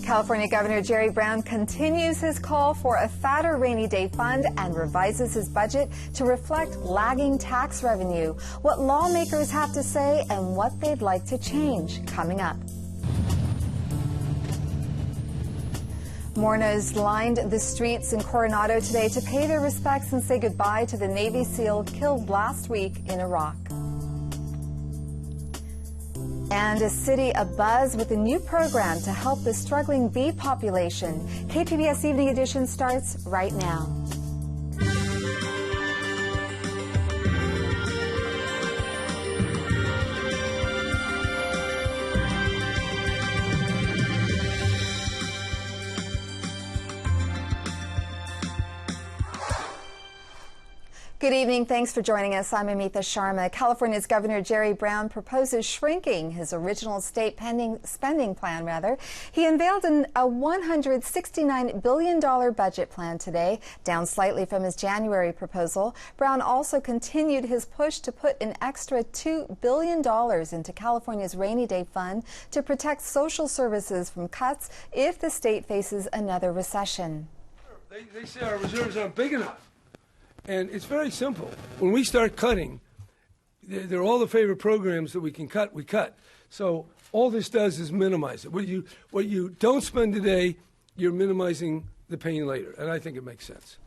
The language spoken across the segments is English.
California Governor Jerry Brown continues his call for a fatter rainy day fund and revises his budget to reflect lagging tax revenue. What lawmakers have to say and what they'd like to change, coming up. Mourners lined the streets in Coronado today to pay their respects and say goodbye to the Navy SEAL killed last week in Iraq. And a city abuzz with a new program to help the struggling bee population. KPBS Evening Edition starts right now. Good evening. Thanks for joining us. I'm Amita Sharma. California's Governor Jerry Brown proposes shrinking his original state spending plan. He unveiled a $169 billion budget plan today, down slightly from his January proposal. Brown also continued his push to put an extra $2 billion into California's rainy day fund to protect social services from cuts if the state faces another recession. They say our reserves aren't big enough. And it's very simple. When we start cutting, they're all the favorite programs that we can cut, we cut. So all this does is minimize it. What you don't spend today, you're minimizing the pain later. And I think it makes sense.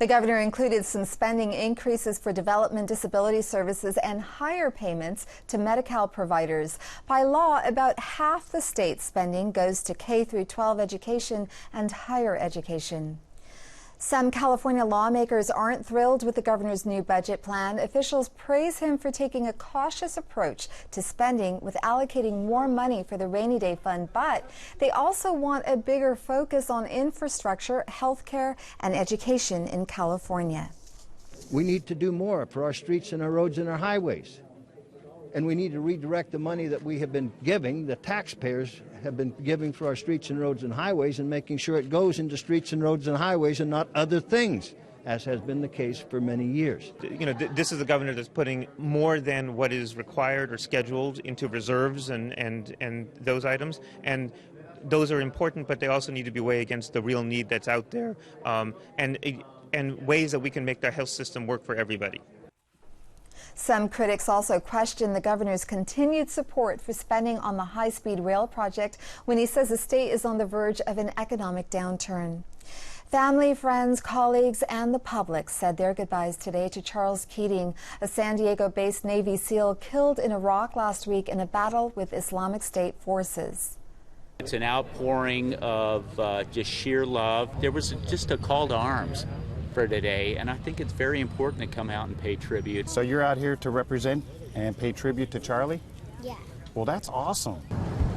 The governor included some spending increases for development disability services and higher payments to Medi-Cal providers. By law, about half the state's spending goes to K through 12 education and higher education. Some California lawmakers aren't thrilled with the governor's new budget plan. Officials praise him for taking a cautious approach to spending with allocating more money for the rainy day fund, but they also want a bigger focus on infrastructure, health care, and education in California. We need to do more for our streets and our roads and our highways. And we need to redirect the money that we have been giving, the taxpayers have been giving for our streets and roads and highways, and making sure it goes into streets and roads and highways and not other things, as has been the case for many years. You know, this is a governor that's putting more than what is required or scheduled into reserves and those items. And those are important, but they also need to be weighed against the real need that's out there, and ways that we can make our health system work for everybody. Some critics also question the governor's continued support for spending on the high-speed rail project when he says the state is on the verge of an economic downturn. Family, friends, colleagues, and the public said their goodbyes today to Charles Keating, a San Diego-based Navy SEAL killed in Iraq last week in a battle with Islamic State forces. It's an outpouring of just sheer love. There was just a call to arms for today, and I think it's very important to come out and pay tribute. So you're out here to represent and pay tribute to Charlie? Yeah. Well, that's awesome.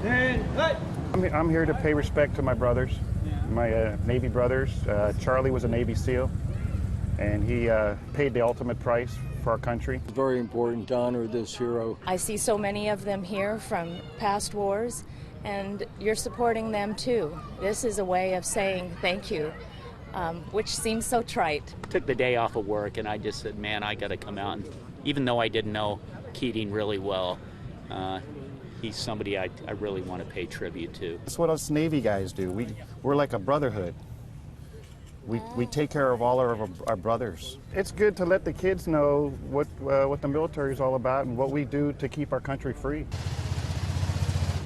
I'm here to pay respect to my brothers, my Navy brothers. Charlie was a Navy SEAL, and he paid the ultimate price for our country. It's very important to honor this hero. I see so many of them here from past wars, and you're supporting them too. This is a way of saying thank you. Which seems so trite. Took the day off of work, and I just said, man, I got to come out. And even though I didn't know Keating really well, he's somebody I really want to pay tribute to. That's what us Navy guys do. We're like a brotherhood. We take care of all our brothers. It's good to let the kids know what the military is all about and what we do to keep our country free.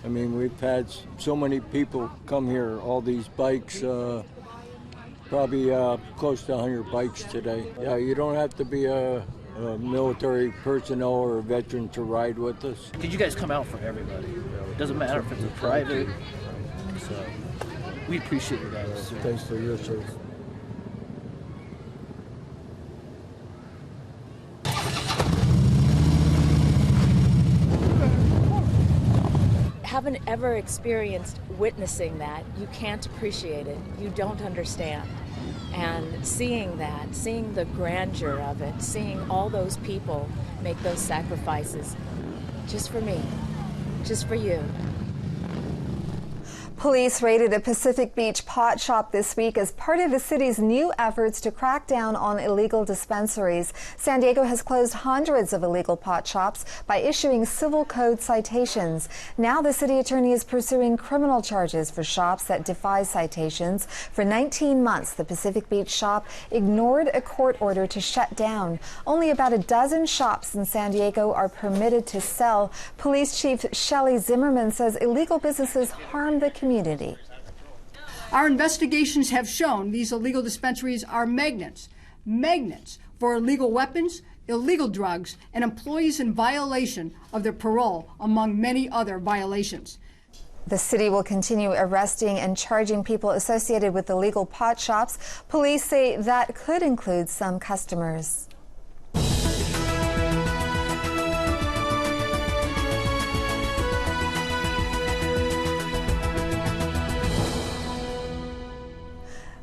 I mean, we've had so many people come here, all these bikes, probably close to 100 bikes today. Yeah, you don't have to be a military personnel or a veteran to ride with us. Because you guys come out for everybody. It doesn't matter if it's a private. So we appreciate you guys. Thanks for your service. Haven't ever experienced witnessing that, you can't appreciate it. You don't understand. And seeing that, seeing the grandeur of it, seeing all those people make those sacrifices, just for me, just for you. Police raided a Pacific Beach pot shop this week as part of the city's new efforts to crack down on illegal dispensaries. San Diego has closed hundreds of illegal pot shops by issuing civil code citations. Now the city attorney is pursuing criminal charges for shops that defy citations. For 19 months, the Pacific Beach shop ignored a court order to shut down. Only about a dozen shops in San Diego are permitted to sell. Police Chief Shelley Zimmerman says illegal businesses harm the community. Our investigations have shown these illegal dispensaries are magnets for illegal weapons, illegal drugs, and employees in violation of their parole, among many other violations. The city will continue arresting and charging people associated with illegal pot shops. Police say that could include some customers.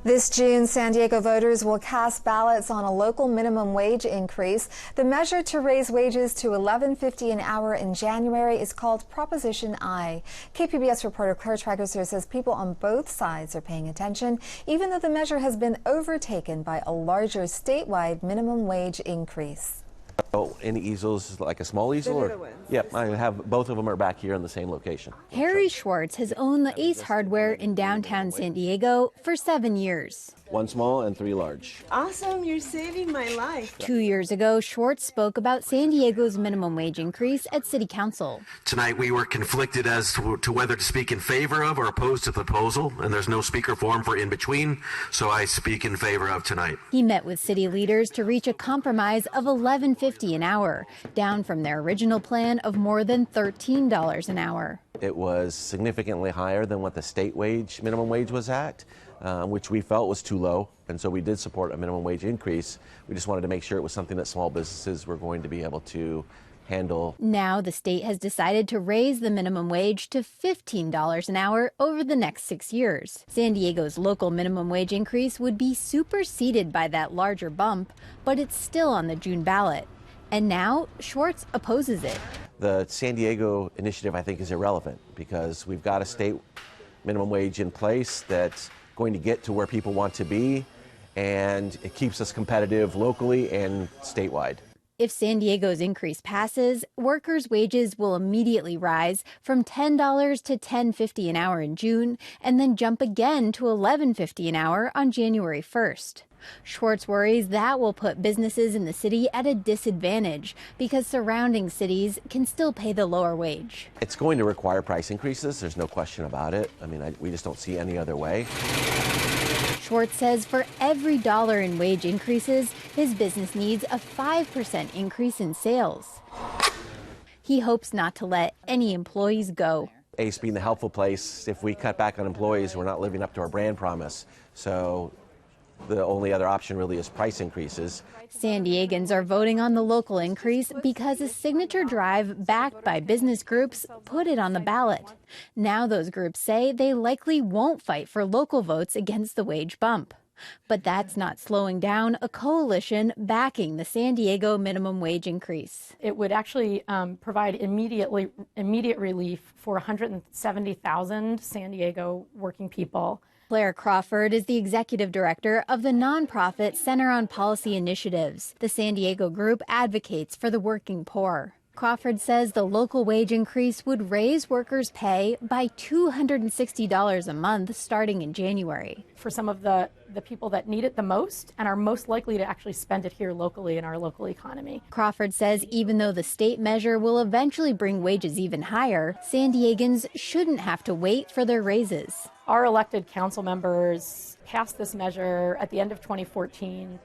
This June, San Diego voters will cast ballots on a local minimum wage increase. The measure to raise wages to $11.50 an hour in January is called Proposition I. KPBS reporter Claire Tragerser says people on both sides are paying attention, even though the measure has been overtaken by a larger statewide minimum wage increase. Oh, any easels, like a small easel? Or? Yep, I have both of them are back here in the same location. Harry Schwartz has owned the Ace Hardware in downtown San Diego for 7 years. 1 small and 3 large. Awesome, you're saving my life. 2 years ago, Schwartz spoke about San Diego's minimum wage increase at City Council. Tonight we were conflicted as to whether to speak in favor of or opposed to the proposal, and there's no speaker forum for in between, so I speak in favor of tonight. He met with city leaders to reach a compromise of $11.50 an hour, down from their original plan of more than $13 an hour. It was significantly higher than what the state minimum wage was at, which we felt was too low, and so we did support a minimum wage increase. We just wanted to make sure it was something that small businesses were going to be able to handle. Now the state has decided to raise the minimum wage to $15 an hour over the next 6 years. San Diego's local minimum wage increase would be superseded by that larger bump, but it's still on the June ballot. And now Schwartz opposes it. The San Diego initiative, I think, is irrelevant because we've got a state minimum wage in place that's going to get to where people want to be, and it keeps us competitive locally and statewide. If San Diego's increase passes, workers' wages will immediately rise from $10 to $10.50 an hour in June, and then jump again to $11.50 an hour on January 1st. Schwartz worries that will put businesses in the city at a disadvantage because surrounding cities can still pay the lower wage. It's going to require price increases. There's no question about it. I mean, we just don't see any other way. Schwartz says for every dollar in wage increases, his business needs a 5% increase in sales. He hopes not to let any employees go. ACE being the helpful place, if we cut back on employees, we're not living up to our brand promise. So the only other option really is price increases. San Diegans are voting on the local increase because a signature drive backed by business groups put it on the ballot. Now those groups say they likely won't fight for local votes against the wage bump. But that's not slowing down a coalition backing the San Diego minimum wage increase. It would actually provide immediate relief for 170,000 San Diego working people. Claire Crawford is the executive director of the nonprofit Center on Policy Initiatives. The San Diego group advocates for the working poor. Crawford says the local wage increase would raise workers' pay by $260 a month starting in January. For some of the people that need it the most and are most likely to actually spend it here locally in our local economy. Crawford says even though the state measure will eventually bring wages even higher, San Diegans shouldn't have to wait for their raises. Our elected council members passed this measure at the end of 2014.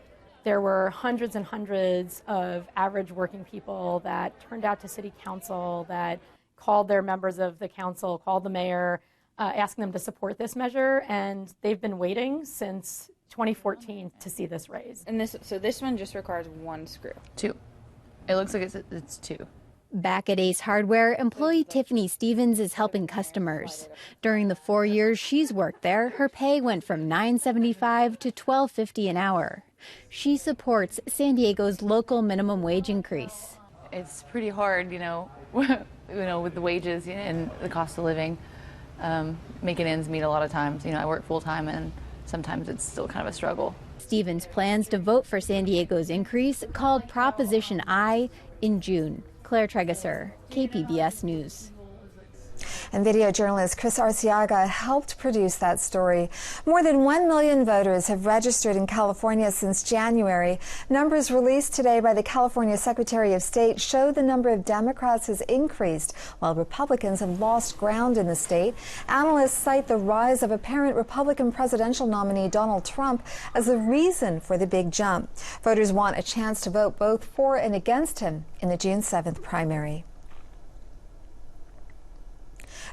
There were hundreds and hundreds of average working people that turned out to city council, that called their members of the council, called the mayor, asking them to support this measure, and they've been waiting since 2014 to see this raise. And this one just requires 1 screw. 2. It looks like it's 2. Back at Ace Hardware, employee Tiffany Stevens is helping customers. During the 4 years she's worked there, her pay went from $9.75 to $12.50 an hour. She supports San Diego's local minimum wage increase. It's pretty hard, with the wages and the cost of living. making ends meet a lot of times. I work full time and sometimes it's still kind of a struggle. Stevens plans to vote for San Diego's increase, called Proposition I, in June. Claire Tregasser, KPBS News. And video journalist Chris Arciaga helped produce that story. More than 1 million voters have registered in California since January. Numbers released today by the California Secretary of State show the number of Democrats has increased, while Republicans have lost ground in the state. Analysts cite the rise of apparent Republican presidential nominee Donald Trump as the reason for the big jump. Voters want a chance to vote both for and against him in the June 7th primary.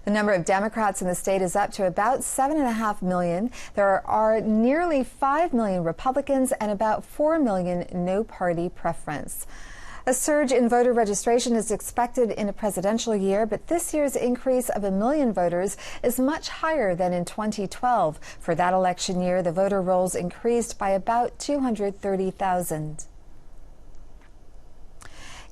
The number of Democrats in the state is up to about 7.5 million. There are nearly 5 million Republicans and about 4 million no-party preference. A surge in voter registration is expected in a presidential year, but this year's increase of 1 million voters is much higher than in 2012. For that election year, the voter rolls increased by about 230,000.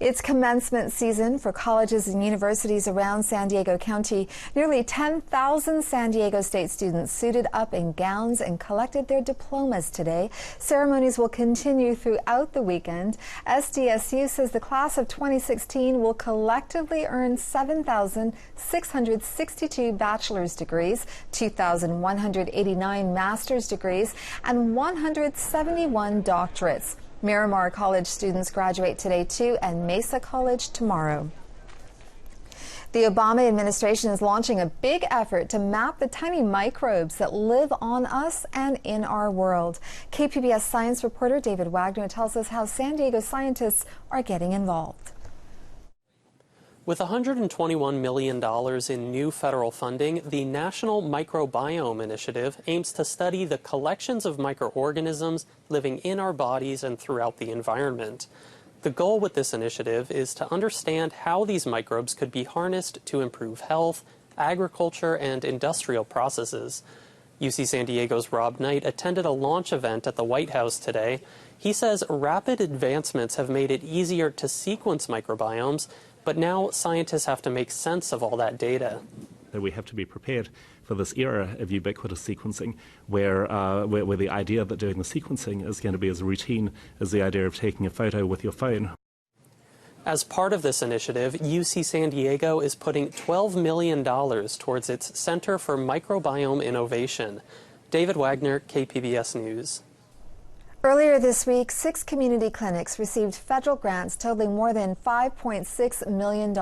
It's commencement season for colleges and universities around San Diego County. Nearly 10,000 San Diego State students suited up in gowns and collected their diplomas today. Ceremonies will continue throughout the weekend. SDSU says the class of 2016 will collectively earn 7,662 bachelor's degrees, 2,189 master's degrees, and 171 doctorates. Miramar College students graduate today too, and Mesa College tomorrow. The Obama administration is launching a big effort to map the tiny microbes that live on us and in our world. KPBS science reporter David Wagner tells us how San Diego scientists are getting involved. With $121 million in new federal funding, the National Microbiome Initiative aims to study the collections of microorganisms living in our bodies and throughout the environment. The goal with this initiative is to understand how these microbes could be harnessed to improve health, agriculture, and industrial processes. UC San Diego's Rob Knight attended a launch event at the White House today. He says rapid advancements have made it easier to sequence microbiomes, but now scientists have to make sense of all that data. We have to be prepared for this era of ubiquitous sequencing where the idea that doing the sequencing is going to be as routine as the idea of taking a photo with your phone. As part of this initiative, UC San Diego is putting $12 million towards its Center for Microbiome Innovation. David Wagner, KPBS News. Earlier this week, 6 community clinics received federal grants totaling more than $5.6 million.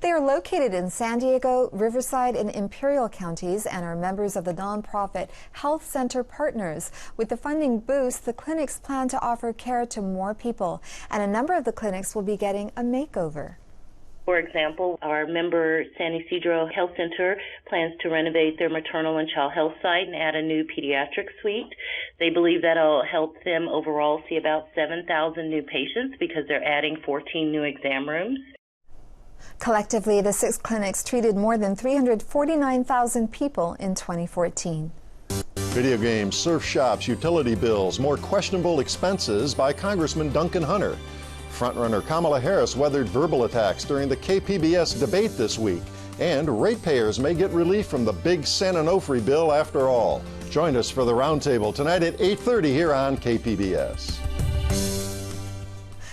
They are located in San Diego, Riverside, and Imperial counties and are members of the nonprofit Health Center Partners. With the funding boost, the clinics plan to offer care to more people, and a number of the clinics will be getting a makeover. For example, our member San Ysidro Health Center plans to renovate their maternal and child health site and add a new pediatric suite. They believe that'll help them overall see about 7,000 new patients because they're adding 14 new exam rooms. Collectively, the 6 clinics treated more than 349,000 people in 2014. Video games, surf shops, utility bills, more questionable expenses by Congressman Duncan Hunter. Frontrunner Kamala Harris weathered verbal attacks during the KPBS debate this week. And ratepayers may get relief from the big San Onofre bill after all. Join us for the roundtable tonight at 8:30 here on KPBS.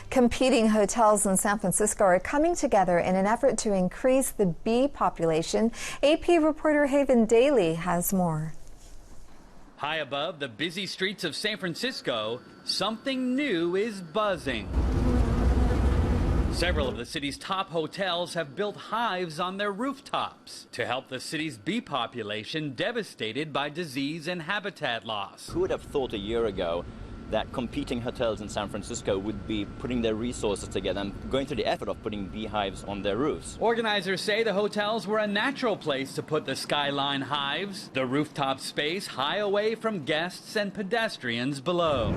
Competing hotels in San Francisco are coming together in an effort to increase the bee population. AP reporter Haven Daly has more. High above the busy streets of San Francisco, something new is buzzing. Several of the city's top hotels have built hives on their rooftops to help the city's bee population devastated by disease and habitat loss. Who would have thought a year ago that competing hotels in San Francisco would be putting their resources together and going through the effort of putting beehives on their roofs? Organizers say the hotels were a natural place to put the skyline hives, the rooftop space high away from guests and pedestrians below.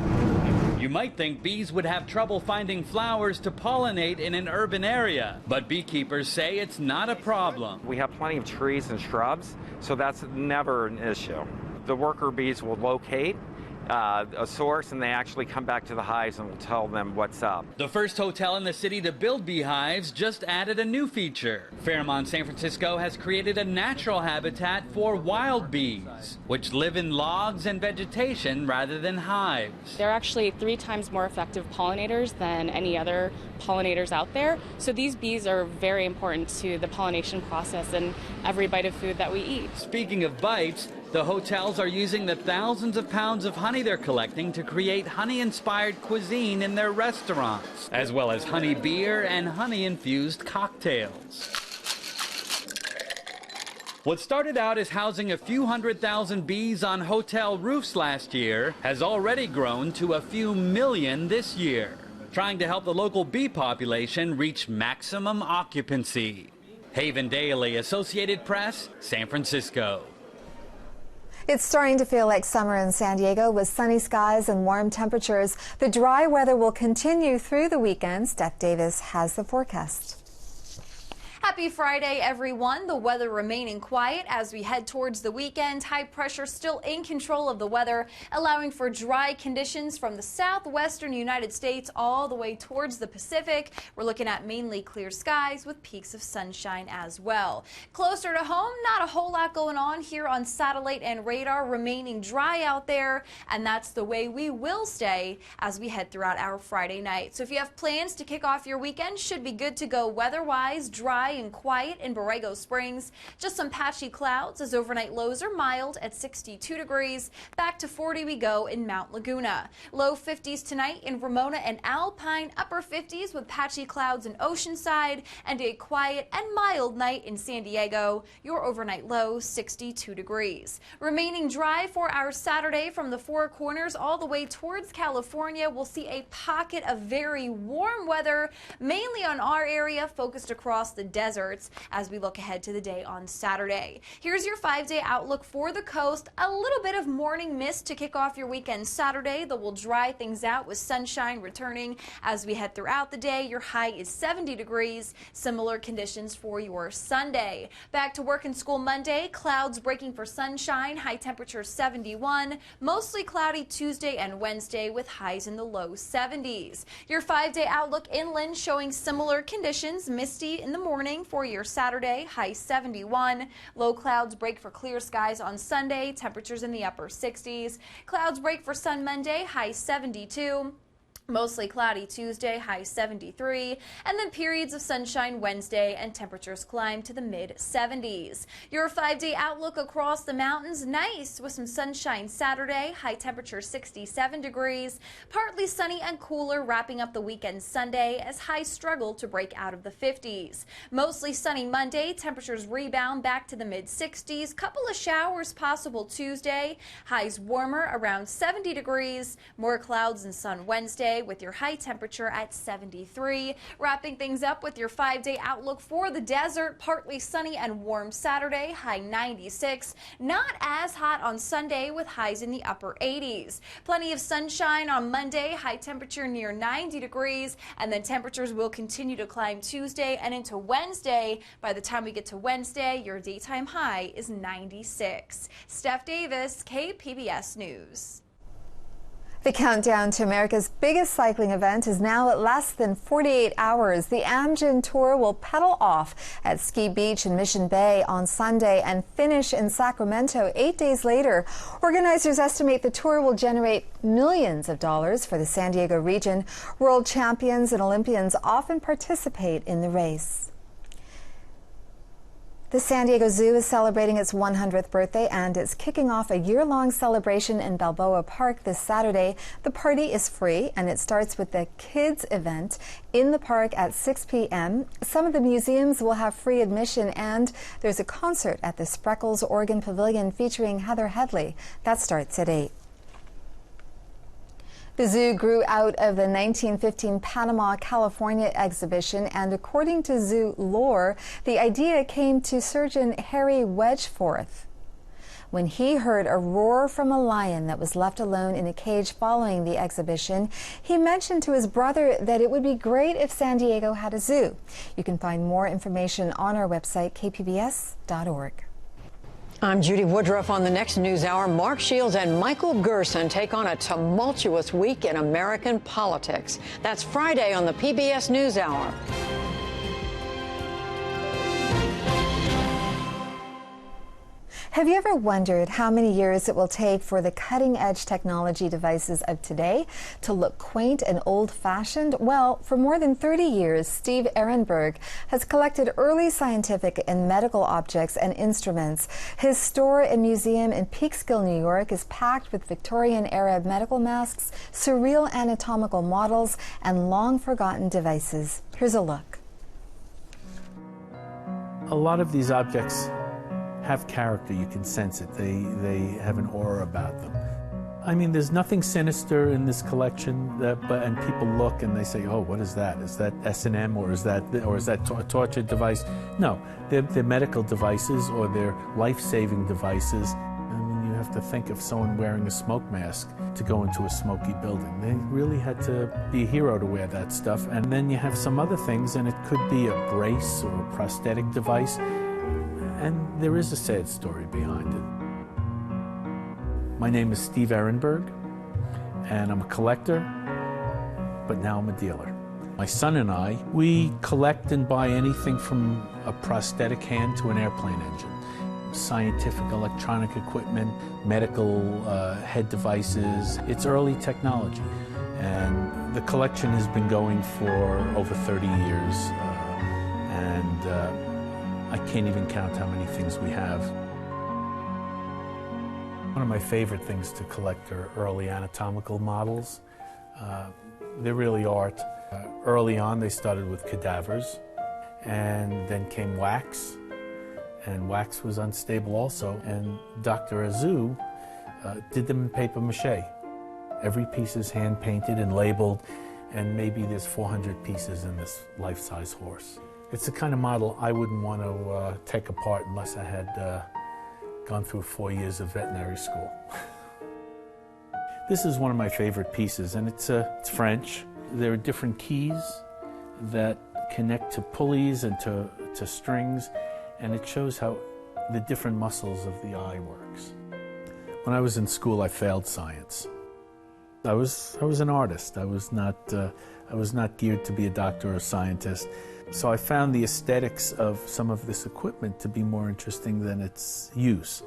You might think bees would have trouble finding flowers to pollinate in an urban area, but beekeepers say it's not a problem. We have plenty of trees and shrubs, so that's never an issue. The worker bees will locate a source, and they actually come back to the hives and will tell them what's up. The first hotel in the city to build beehives just added a new feature. Fairmont San Francisco has created a natural habitat for wild bees, which live in logs and vegetation rather than hives. They're actually 3 times more effective pollinators than any other pollinators out there. So these bees are very important to the pollination process and every bite of food that we eat. Speaking of bites, the hotels are using the thousands of pounds of honey they're collecting to create honey-inspired cuisine in their restaurants, as well as honey beer and honey-infused cocktails. What started out as housing a few 100,000 bees on hotel roofs last year has already grown to a few million this year, trying to help the local bee population reach maximum occupancy. Haven Daily, Associated Press, San Francisco. It's starting to feel like summer in San Diego with sunny skies and warm temperatures. The dry weather will continue through the weekend. Steph Davis has the forecast. Happy Friday, everyone. The weather remaining quiet as we head towards the weekend. High pressure still in control of the weather, allowing for dry conditions from the southwestern United States all the way towards the Pacific. We're looking at mainly clear skies with peaks of sunshine as well. Closer to home, not a whole lot going on here on satellite and radar, remaining dry out there, and that's the way we will stay as we head throughout our Friday night. So if you have plans to kick off your weekend, should be good to go weather-wise, dry and quiet in Borrego Springs. Just some patchy clouds as overnight lows are mild at 62 degrees. Back to 40 we go in Mount Laguna. Low 50s tonight in Ramona and Alpine. Upper 50s with patchy clouds in Oceanside. And a quiet and mild night in San Diego. Your overnight low 62 degrees. Remaining dry for our Saturday from the Four Corners all the way towards California. We'll see a pocket of very warm weather, mainly on our area, focused across the deserts as we look ahead to the day on Saturday. Here's your 5-day outlook for the coast. A little bit of morning mist to kick off your weekend Saturday that will dry things out with sunshine returning as we head throughout the day. Your high is 70 degrees. Similar conditions for your Sunday. Back to work and school Monday. Clouds breaking for sunshine. High temperature 71. Mostly cloudy Tuesday and Wednesday with highs in the low 70s. Your 5-day outlook inland showing similar conditions. Misty in the morning for your Saturday, high 71. Low clouds break for clear skies on Sunday, temperatures in the upper 60s. Clouds break for sun Monday, high 72. Mostly cloudy Tuesday, high 73, and then periods of sunshine Wednesday and temperatures climb to the mid-70s. Your 5-day outlook across the mountains, nice with some sunshine Saturday, high temperature 67 degrees, partly sunny and cooler wrapping up the weekend Sunday as highs struggle to break out of the 50s. Mostly sunny Monday, temperatures rebound back to the mid-60s, couple of showers possible Tuesday, highs warmer around 70 degrees, more clouds and sun Wednesday, with your high temperature at 73. Wrapping things up with your 5-day outlook for the desert, partly sunny and warm Saturday, high 96. Not as hot on Sunday with highs in the upper 80s. Plenty of sunshine on Monday, high temperature near 90 degrees, and then temperatures will continue to climb Tuesday and into Wednesday. By the time we get to Wednesday, your daytime high is 96. Steph Davis, KPBS News. The countdown to America's biggest cycling event is now at less than 48 hours. The Amgen Tour will pedal off at Ski Beach in Mission Bay on Sunday and finish in Sacramento 8 days later. Organizers estimate the tour will generate millions of dollars for the San Diego region. World champions and Olympians often participate in the race. The San Diego Zoo is celebrating its 100th birthday and it's kicking off a year-long celebration in Balboa Park this Saturday. The party is free and it starts with the kids event in the park at 6 p.m. Some of the museums will have free admission and there's a concert at the Spreckles Organ Pavilion featuring Heather Headley. That starts at 8. The zoo grew out of the 1915 Panama, California exhibition, and according to zoo lore, the idea came to surgeon Harry Wedgeforth when he heard a roar from a lion that was left alone in a cage following the exhibition. He mentioned to his brother that it would be great if San Diego had a zoo. You can find more information on our website, kpbs.org. I'm Judy Woodruff. On the next NewsHour, Mark Shields and Michael Gerson take on a tumultuous week in American politics. That's Friday on the PBS NewsHour. Have you ever wondered how many years it will take for the cutting-edge technology devices of today to look quaint and old-fashioned? Well, for more than 30 years, Steve Ehrenberg has collected early scientific and medical objects and instruments. His store and museum in Peekskill, New York is packed with Victorian-era medical masks, surreal anatomical models, and long-forgotten devices. Here's a look. A lot of these objects have character. You can sense it. They have an aura about them. I mean, there's nothing sinister in this collection, and people look and they say, "Oh, what is that? Is that S&M or is that a torture device?" No, they're medical devices or they're life-saving devices. I mean, you have to think of someone wearing a smoke mask to go into a smoky building. They really had to be a hero to wear that stuff. And then you have some other things, and it could be a brace or a prosthetic device. And there is a sad story behind it. My name is Steve Ehrenberg, and I'm a collector, but now I'm a dealer. My son and I, we collect and buy anything from a prosthetic hand to an airplane engine. Scientific electronic equipment, medical head devices. It's early technology. And the collection has been going for over 30 years. I can't even count how many things we have. One of my favorite things to collect are early anatomical models. They're really art. Early on, they started with cadavers, and then came wax, and wax was unstable also. And Dr. Azu did them in paper mache. Every piece is hand-painted and labeled, and maybe there's 400 pieces in this life-size horse. It's the kind of model I wouldn't want to take apart unless I had gone through 4 years of veterinary school. This is one of my favorite pieces, and it's French. There are different keys that connect to pulleys and to strings, and it shows how the different muscles of the eye works. When I was in school, I failed science. I was an artist. I was not geared to be a doctor or a scientist. So I found the aesthetics of some of this equipment to be more interesting than its use.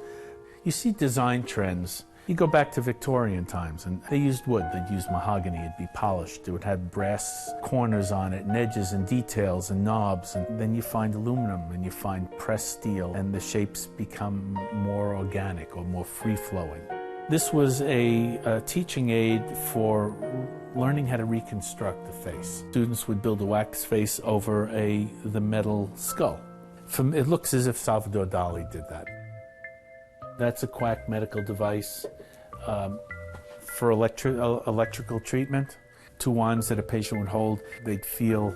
You see design trends. You go back to Victorian times, and they used wood. They'd use mahogany. It'd be polished. It would have brass corners on it, and edges and details and knobs. And then you find aluminum, and you find pressed steel, and the shapes become more organic or more free-flowing. This was a teaching aid for learning how to reconstruct the face. Students would build a wax face over the metal skull. It looks as if Salvador Dali did that. That's a quack medical device for electrical treatment. Two wands that a patient would hold. They'd feel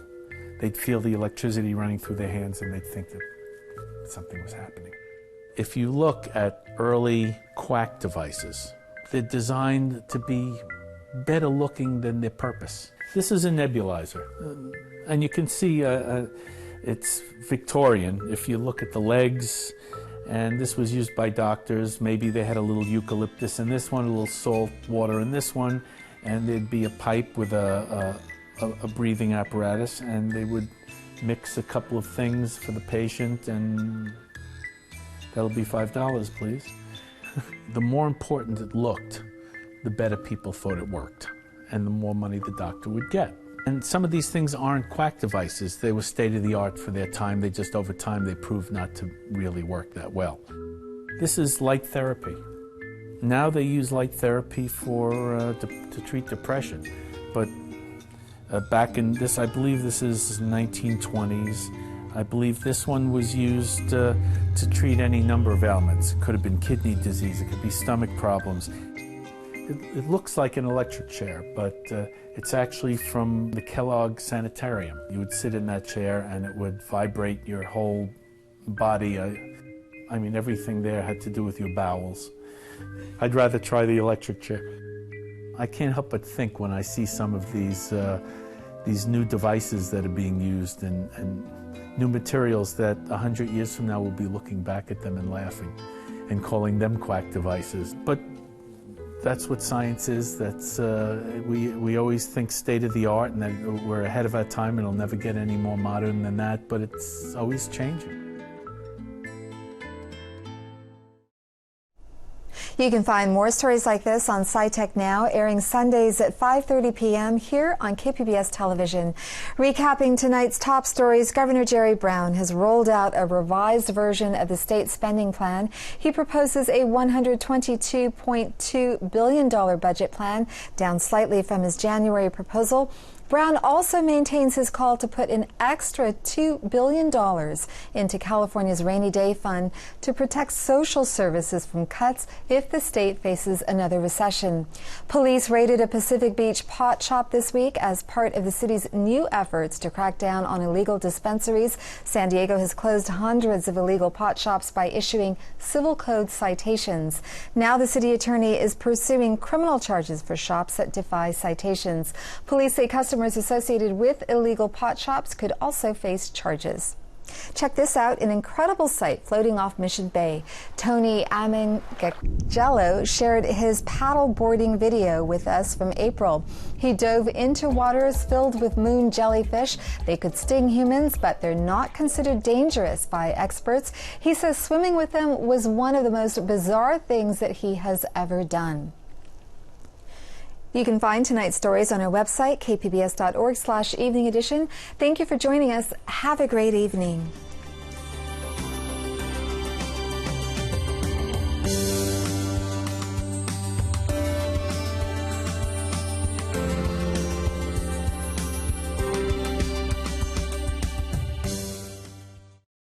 the electricity running through their hands, and they'd think that something was happening. If you look at early quack devices, they're designed to be better looking than their purpose. This is a nebulizer, and you can see it's Victorian. If you look at the legs, and this was used by doctors. Maybe they had a little eucalyptus in this one, a little salt water in this one, and there'd be a pipe with a breathing apparatus, and they would mix a couple of things for the patient, and that'll be $5, please. The more important it looked, the better people thought it worked, and the more money the doctor would get. And some of these things aren't quack devices. They were state-of-the-art for their time. They just, over time, they proved not to really work that well. This is light therapy. Now they use light therapy to treat depression. But back in this, I believe this is 1920s. I believe this one was used to treat any number of ailments. It could have been kidney disease. It could be stomach problems. It looks like an electric chair, but it's actually from the Kellogg Sanitarium. You would sit in that chair and it would vibrate your whole body. I mean, everything there had to do with your bowels. I'd rather try the electric chair. I can't help but think when I see some of these new devices that are being used and new materials that 100 years from now we'll be looking back at them and laughing. and calling them quack devices. But that's what science is. That's we always think state of the art and that we're ahead of our time and it'll never get any more modern than that, but it's always changing. You can find more stories like this on SciTech Now, airing Sundays at 5:30 p.m. here on KPBS television. Recapping tonight's top stories, Governor Jerry Brown has rolled out a revised version of the state spending plan. He proposes a $122.2 billion budget plan, down slightly from his January proposal. Brown also maintains his call to put an extra $2 billion into California's rainy day fund to protect social services from cuts if the state faces another recession. Police raided a Pacific Beach pot shop this week as part of the city's new efforts to crack down on illegal dispensaries. San Diego has closed hundreds of illegal pot shops by issuing civil code citations. Now the city attorney is pursuing criminal charges for shops that defy citations. Police say customers associated with illegal pot shops could also face charges. Check this out, an incredible sight floating off Mission Bay. Tony Amangagello shared his paddle boarding video with us from April. He dove into waters filled with moon jellyfish. They could sting humans, but they're not considered dangerous by experts. He says swimming with them was one of the most bizarre things that he has ever done. You can find tonight's stories on our website, kpbs.org/evening edition. Thank you for joining us. Have a great evening.